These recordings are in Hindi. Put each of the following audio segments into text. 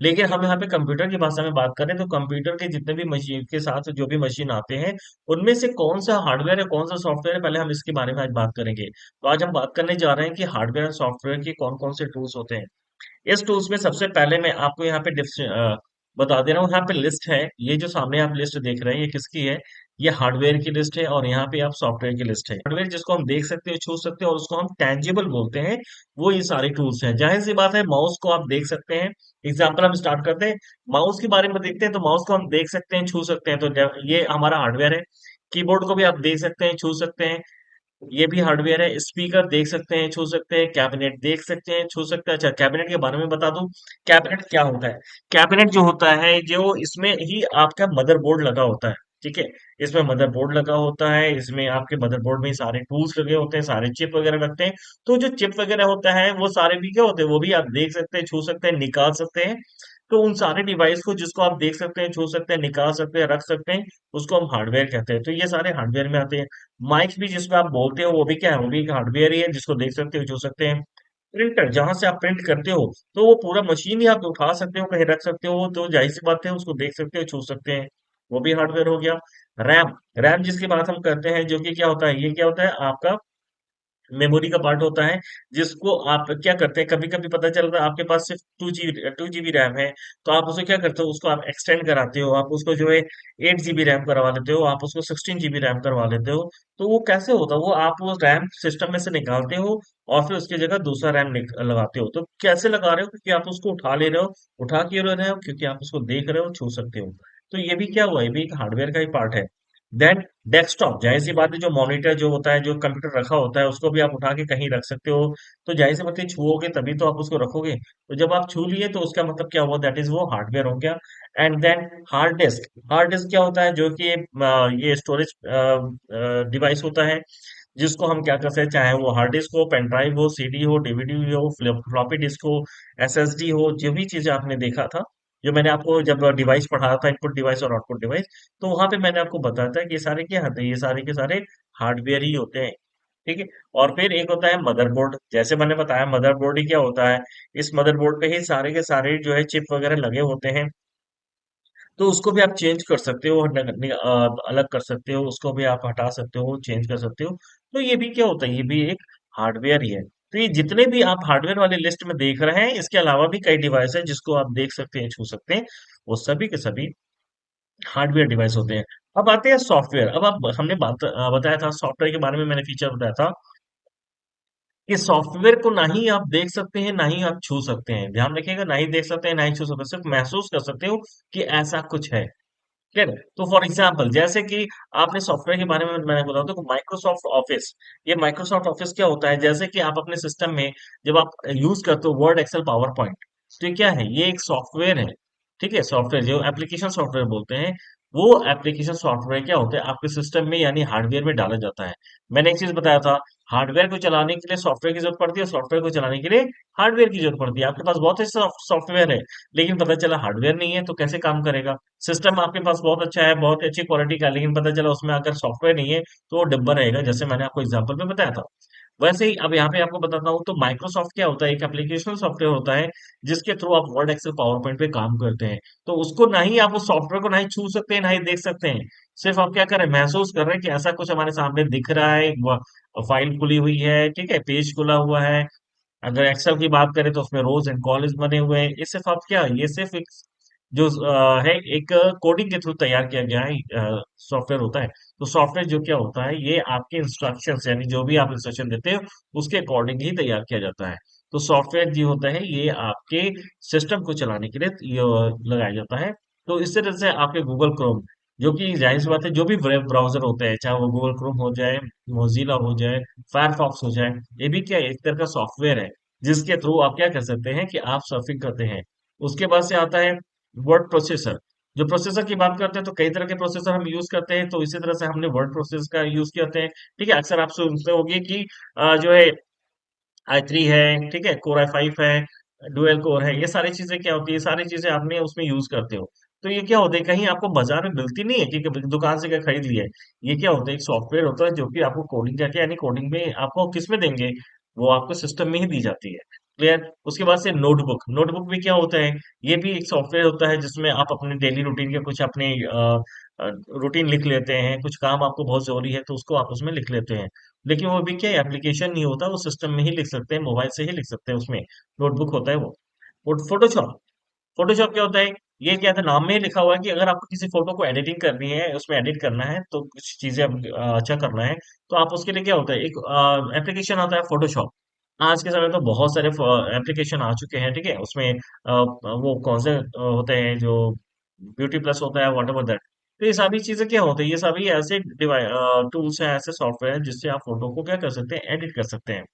लेकिन हम यहाँ पे कंप्यूटर की भाषा में बात करें तो कंप्यूटर के जितने भी मशीन के साथ जो भी मशीन आते हैं, उनमें से कौन सा हार्डवेयर है कौन सा सॉफ्टवेयर है, पहले हम इसके बारे में आज बात करेंगे। तो आज हम बात करने जा रहे हैं कि हार्डवेयर और सॉफ्टवेयर के कौन कौन से टूल्स होते हैं। इस टूल्स में सबसे पहले मैं आपको यहाँ पे बता दे रहा हूँ। यहाँ पे लिस्ट है, ये जो सामने आप लिस्ट देख रहे हैं ये किसकी है? ये हार्डवेयर की लिस्ट है और यहाँ पे आप सॉफ्टवेयर की लिस्ट है। हार्डवेयर जिसको हम देख सकते हैं छू सकते हैं और उसको हम टेंजिबल बोलते हैं, वो ये सारे टूल्स हैं। जाहिर सी बात है माउस को आप देख सकते हैं। एग्जाम्पल हम स्टार्ट करते हैं, माउस के बारे में देखते हैं। तो माउस को हम देख सकते हैं छू सकते हैं, तो ये हमारा हार्डवेयर है। कीबोर्ड को भी आप देख सकते हैं छू सकते हैं, ये भी हार्डवेयर है। स्पीकर देख सकते हैं छू सकते हैं, कैबिनेट देख सकते हैं छू सकते हैं। अच्छा, कैबिनेट के बारे में बता दूं, कैबिनेट क्या होता है? कैबिनेट जो होता है, जो इसमें ही आपका मदरबोर्ड लगा होता है। ठीक है, इसमें मदरबोर्ड लगा होता है, इसमें आपके मदरबोर्ड में ही सारे टूल्स लगे होते हैं, सारे चिप वगैरह लगते हैं। तो जो चिप वगैरह होता है वो सारे भी क्या होते हैं, वो भी आप देख सकते हैं छू सकते हैं निकाल सकते हैं। तो उन सारे डिवाइस को जिसको आप देख सकते हैं छू सकते हैं निकाल सकते हैं रख सकते हैं, उसको हम हार्डवेयर कहते हैं। तो ये सारे हार्डवेयर में आते हैं। माइक भी जिसमें आप बोलते हो वो भी क्या है, वो भी एक हार्डवेयर ही है, जिसको देख सकते हो छू सकते हैं। प्रिंटर जहां से आप प्रिंट करते हो, तो वो पूरा मशीन ही आप उठा सकते हो कहीं रख सकते हो, तो जाहिर सी बात है उसको देख सकते हो छू सकते हैं, वो भी हार्डवेयर हो गया। रैम, रैम जिसकी बात हम करते हैं, जो कि क्या होता है, ये क्या होता है आपका मेमोरी का पार्ट होता है। जिसको आप क्या करते हैं, कभी कभी पता चल रहा है आपके पास सिर्फ 2 जीबी रैम है, तो आप उसे क्या करते हो, उसको आप एक्सटेंड कराते हो, आप उसको जो है 8 जीबी रैम करवा लेते हो, आप उसको 16 जीबी रैम करवा लेते हो। तो वो कैसे होता है, वो आप वो रैम सिस्टम में से निकालते हो और फिर उसकी जगह दूसरा रैम लगाते हो। तो कैसे लगा रहे हो, क्योंकि आप उसको उठा ले रहे हो। उठा क्यों ले रहे हो, क्योंकि आप उसको देख रहे हो छू सकते हो। तो ये भी क्या हुआ, ये भी एक हार्डवेयर का ही पार्ट है। देन डेस्कटॉप, जाहिर सी बात है जो मॉनिटर जो होता है, जो कंप्यूटर रखा होता है, उसको भी आप उठा के कहीं रख सकते हो। तो जाहिर सी बात है छुओगे तभी तो आप उसको रखोगे। तो जब आप छू लिए तो उसका मतलब क्या हुआ, दैट इज वो हार्डवेयर हो गया। And then hard disk, hard disk क्या होता है, जो कि ये स्टोरेज डिवाइस होता है, जिसको हम क्या कर सकते हैं, चाहे वो हार्ड डिस्क हो, पेन ड्राइव हो, सीडी हो, डीवीडी हो, फ्लॉपी डिस्क हो, एसएसडी हो, जो भी चीजें आपने देखा था, जो मैंने आपको जब डिवाइस पढ़ाया था, इनपुट डिवाइस और आउटपुट डिवाइस, तो वहां पे मैंने आपको बताया था कि ये सारे क्या होते हैं, ये सारे के सारे हार्डवेयर ही होते हैं। ठीक है। और फिर एक होता है मदरबोर्ड, जैसे मैंने बताया मदरबोर्ड ही क्या होता है, इस मदरबोर्ड पे ही सारे के सारे जो है चिप वगैरह लगे होते हैं। तो उसको भी आप चेंज कर सकते हो, अलग कर सकते हो, उसको भी आप हटा सकते हो, चेंज कर सकते हो। तो ये भी क्या होता है, ये भी एक हार्डवेयर ही है। तो ये जितने भी आप हार्डवेयर वाली लिस्ट में देख रहे हैं, इसके अलावा भी कई डिवाइस है जिसको आप देख सकते हैं छू सकते हैं, वो सभी के सभी हार्डवेयर डिवाइस होते हैं। अब आते हैं सॉफ्टवेयर। अब आप हमने बताया था सॉफ्टवेयर के बारे में, मैंने फीचर बताया था कि सॉफ्टवेयर को ना ही आप देख सकते हैं ना ही आप छू सकते हैं। ध्यान रखिएगा, ना ही देख सकते हैं ना ही छू सकते हैं, सिर्फ महसूस कर सकते हो कि ऐसा कुछ है। ठीक है। तो फॉर एग्जाम्पल जैसे कि आपने सॉफ्टवेयर के बारे में मैंने बोला था, तो माइक्रोसॉफ्ट ऑफिस, ये माइक्रोसॉफ्ट ऑफिस क्या होता है, जैसे कि आप अपने सिस्टम में जब आप यूज करते हो वर्ड एक्सेल पावर पॉइंट, तो ये क्या है, ये एक सॉफ्टवेयर है। ठीक है, सॉफ्टवेयर जो एप्लीकेशन सॉफ्टवेयर बोलते हैं, वो एप्लीकेशन सॉफ्टवेयर क्या होता है आपके सिस्टम में यानी हार्डवेयर में डाला जाता है। मैंने एक चीज बताया था, हार्डवेयर को चलाने के लिए सॉफ्टवेयर की जरूरत पड़ती है, सॉफ्टवेयर को चलाने के लिए हार्डवेयर की जरूरत पड़ती है। आपके पास बहुत अच्छे सॉफ्टवेयर है, लेकिन पता चला हार्डवेयर नहीं है, तो कैसे काम करेगा? सिस्टम आपके पास बहुत अच्छा है, बहुत अच्छी क्वालिटी का है, लेकिन पता चला उसमें अगर सॉफ्टवेयर नहीं है तो वो डिब्बा रहेगा, जैसे मैंने आपको एग्जांपल में बताया था। वैसे ही अब यहाँ पे आपको बताता हूँ, तो माइक्रोसॉफ्ट क्या होता है, एक एप्लीकेशन सॉफ्टवेयर होता है, जिसके थ्रू आप वर्ड एक्सेल पावर पॉइंट पे काम करते हैं। तो उसको ना ही आप उस सॉफ्टवेयर को ना ही छू सकते हैं ना ही देख सकते हैं, सिर्फ आप क्या कर रहे हैं, महसूस कर रहे हैं कि ऐसा कुछ हमारे सामने दिख रहा है। फाइल खुली हुई है, ठीक है, पेज खुला हुआ है। अगर एक्सेल की बात करें तो उसमें रोज एंड कॉलम्स बने हुए हैं। ये सिर्फ आप क्या, ये सिर्फ एक जो है एक कोडिंग के थ्रू तैयार किया गया है सॉफ्टवेयर होता है। तो सॉफ्टवेयर जो क्या होता है, ये आपके इंस्ट्रक्शंस यानी जो भी आप इंस्ट्रक्शन देते हो उसके अकॉर्डिंग ही तैयार किया जाता है। तो सॉफ्टवेयर जो होता है ये आपके सिस्टम को चलाने के लिए लगाया जाता है। तो इस तरह से आपके गूगल क्रोम, जो कि जाहिर सी बात है जो भी वेब ब्राउजर होते हैं, चाहे वो गूगल क्रोम हो जाए, मोजिला हो जाए, फायरफॉक्स हो जाए, ये भी क्या है, एक तरह का सॉफ्टवेयर है, जिसके थ्रू आप क्या कर सकते हैं कि आप सर्फिंग करते हैं। उसके बाद से आता है वर्ड प्रोसेसर। जो प्रोसेसर की बात करते हैं तो कई तरह के प्रोसेसर हम यूज करते हैं, तो इसी तरह से हमने वर्ड प्रोसेसर का यूज करते हैं। ठीक है, अक्सर आप सुनते होंगे कि जो है i3 है, ठीक है, कोर i5 है, डुअल कोर है, ये सारी चीजें क्या होती है, ये सारी चीजें आपने उसमें यूज करते हो। तो ये क्या होता है, कहीं आपको बाजार में मिलती नहीं है कि दुकान से क्या खरीद लिया है। ये क्या होता है, एक सॉफ्टवेयर होता है जो कि आपको कोडिंग करके यानी कोडिंग में आपको किस में देंगे, वो आपको सिस्टम में ही दी जाती है। क्लियर। उसके बाद से नोटबुक, नोटबुक भी क्या होता है, ये भी एक सॉफ्टवेयर होता है जिसमें आप अपने डेली रूटीन के कुछ अपने रूटीन लिख लेते हैं, कुछ काम आपको बहुत जरूरी है तो उसको आप उसमें लिख लेते हैं। लेकिन वो भी क्या एप्लीकेशन नहीं होता, वो सिस्टम में ही लिख सकते हैं, मोबाइल से ही लिख सकते हैं, उसमें नोटबुक होता है वो। और फोटोशॉप, फोटोशॉप क्या होता है, ये क्या था, नाम में ही लिखा हुआ है कि अगर आपको किसी फोटो को एडिटिंग करनी है, उसमें एडिट करना है, तो कुछ चीजें अच्छा करना है, तो आप उसके लिए क्या होता है, एक एप्लीकेशन आता है फोटोशॉप। आज के समय तो बहुत सारे एप्लीकेशन आ चुके हैं, ठीक है, उसमें वो कौन से होते हैं जो ब्यूटी प्लस होता है, वॉट एवर दैट। तो ये सभी चीजें क्या होती है, ये सभी ऐसे टूल्स हैं, ऐसे सॉफ्टवेयर हैं जिससे आप फोटो को क्या कर सकते हैं, एडिट कर सकते हैं।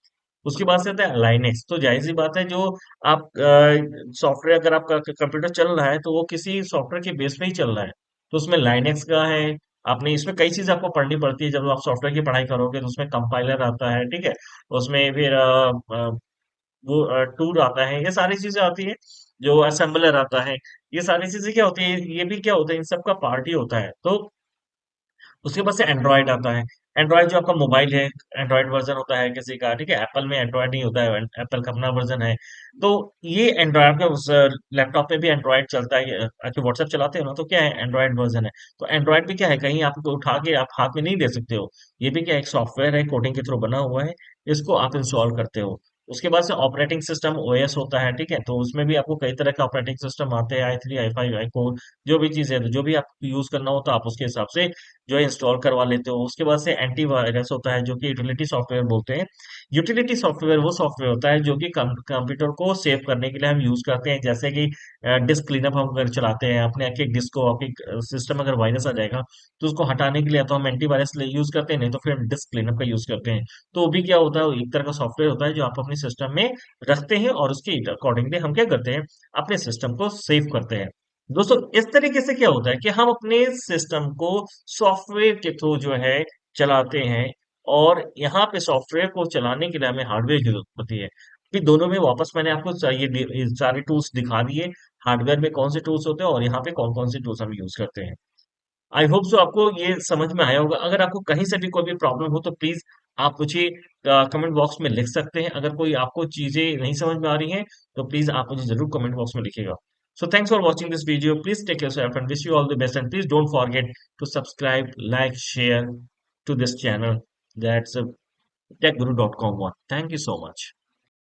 उसके बाद से आता है लाइनेक्स। तो जाहिर सी बात है, जो आप सॉफ्टवेयर अगर आपका कंप्यूटर चल रहा है तो वो किसी सॉफ्टवेयर के बेस पे ही चल रहा है। तो उसमें लाइनेक्स का है, आपने इसमें कई चीजें आपको पढ़नी पड़ती है, जब आप सॉफ्टवेयर की पढ़ाई करोगे तो उसमें कंपाइलर आता है, ठीक है, उसमें फिर वो टूल आता है, ये सारी चीजें आती है, जो असेंबलर आता है। ये सारी चीजें क्या होती है, ये भी क्या होता है, इन सब का पार्ट ही होता है। तो उसके बाद से एंड्रॉयड आता है। एंड्रॉयड जो आपका मोबाइल है, एंड्रॉयड वर्जन होता है किसी का, ठीक है, एप्पल में एंड्रॉयड नहीं होता है, एप्पल का अपना वर्जन है। तो ये एंड्रॉयड का उस लैपटॉप में भी एंड्रॉयड चलता है, आपके व्हाट्सएप चलाते हो ना, तो क्या है, एंड्रॉयड वर्जन है। तो एंड्रॉयड भी क्या है, कहीं आपको उठा के आप हाथ में नहीं दे सकते हो, ये भी क्या एक सॉफ्टवेयर है, कोडिंग के थ्रू बना हुआ है, इसको आप इंस्टॉल करते हो। उसके बाद से ऑपरेटिंग सिस्टम ओएस होता है, ठीक है, तो उसमें भी आपको कई तरह के ऑपरेटिंग सिस्टम आते हैं, i3 i5 i4, जो भी चीजें हैं, जो भी आपको यूज करना हो तो आप उसके हिसाब से जो है इंस्टॉल करवा लेते हो। उसके बाद से एंटीवायरस होता है, जो कि यूटिलिटी सॉफ्टवेयर बोलते हैं। यूटिलिटी सॉफ्टवेयर वो सॉफ्टवेयर होता है जो कि कंप्यूटर को सेव करने के लिए हम यूज करते हैं, जैसे कि डिस्क क्लीनअप हम अगर चलाते हैं अपने एक एक डिस्क को, आपके सिस्टम अगर वायरस आ जाएगा तो उसको हटाने के लिए या तो हम एंटीवायरस यूज करते हैं, नहीं तो फिर हम डिस्क क्लीनअप का यूज करते हैं। तो वो भी क्या होता है, वो एक तरह का सॉफ्टवेयर होता है जो आप अपने सिस्टम में रखते हैं और उसके अकॉर्डिंगली हम क्या करते हैं, अपने सिस्टम को सेव करते हैं। दोस्तों, इस तरीके से क्या होता है कि हम अपने सिस्टम को सॉफ्टवेयर के थ्रू जो है चलाते हैं, और यहाँ पे सॉफ्टवेयर को चलाने के लिए हमें हार्डवेयर की जरूरत होती है। अभी दोनों में वापस मैंने आपको ये सारे टूल्स दिखा दिए, हार्डवेयर में कौन से टूल्स होते हैं और यहाँ पे कौन कौन से टूल्स हम यूज करते हैं। आई होप सो आपको ये समझ में आया होगा। अगर आपको कहीं से भी कोई भी प्रॉब्लम हो तो प्लीज आप मुझे कमेंट बॉक्स में लिख सकते हैं। अगर कोई आपको चीजें नहीं समझ में आ रही हैं तो प्लीज आप मुझे जरूर कमेंट बॉक्स में लिखिएगा। So thanks for watching this video. Please take care of yourself and wish you all the best. And please don't forget to subscribe, like, share to this channel. That's techguru.com one. Thank you so much.